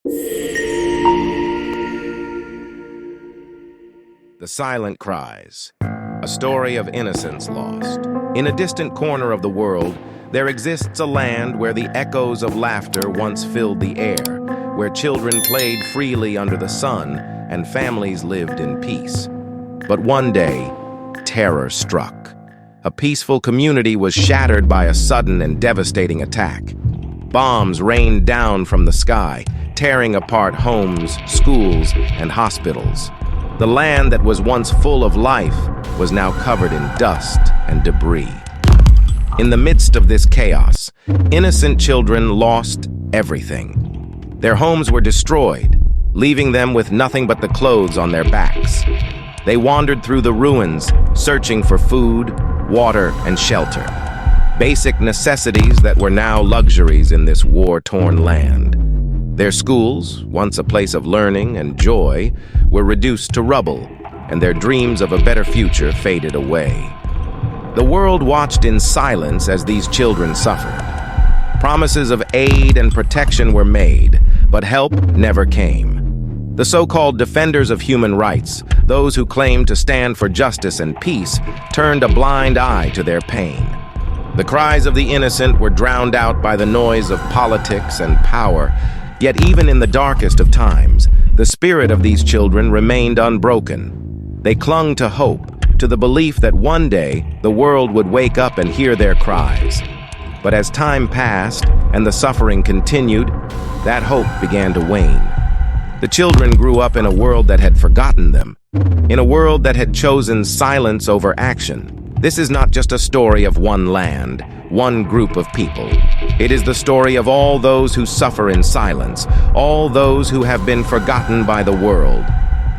The Silent Cries, a story of innocence lost. In a distant corner of the world, there exists a land where the echoes of laughter once filled the air, where children played freely under the sun and families lived in peace. But one day, terror struck. A peaceful community was shattered by a sudden and devastating attack. Bombs rained down from the sky, tearing apart homes, schools, and hospitals. The land that was once full of life was now covered in dust and debris. In the midst of this chaos, innocent children lost everything. Their homes were destroyed, leaving them with nothing but the clothes on their backs. They wandered through the ruins, searching for food, water, and shelter. Basic necessities that were now luxuries in this war-torn land. Their schools, once a place of learning and joy, were reduced to rubble, and their dreams of a better future faded away. The world watched in silence as these children suffered. Promises of aid and protection were made, but help never came. The so-called defenders of human rights, those who claimed to stand for justice and peace, turned a blind eye to their pain. The cries of the innocent were drowned out by the noise of politics and power. Yet even in the darkest of times, the spirit of these children remained unbroken. They clung to hope, to the belief that one day the world would wake up and hear their cries. But as time passed and the suffering continued, that hope began to wane. The children grew up in a world that had forgotten them, in a world that had chosen silence over action. This is not just a story of one land, one group of people. It is the story of all those who suffer in silence, all those who have been forgotten by the world.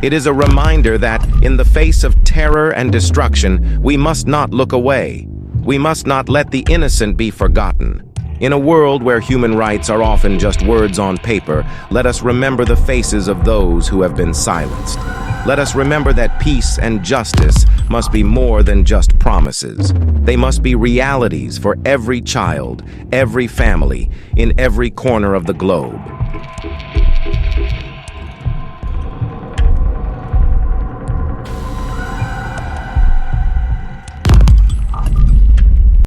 It is a reminder that, in the face of terror and destruction, we must not look away. We must not let the innocent be forgotten. In a world where human rights are often just words on paper, let us remember the faces of those who have been silenced. Let us remember that peace and justice must be more than just promises. They must be realities for every child, every family, in every corner of the globe.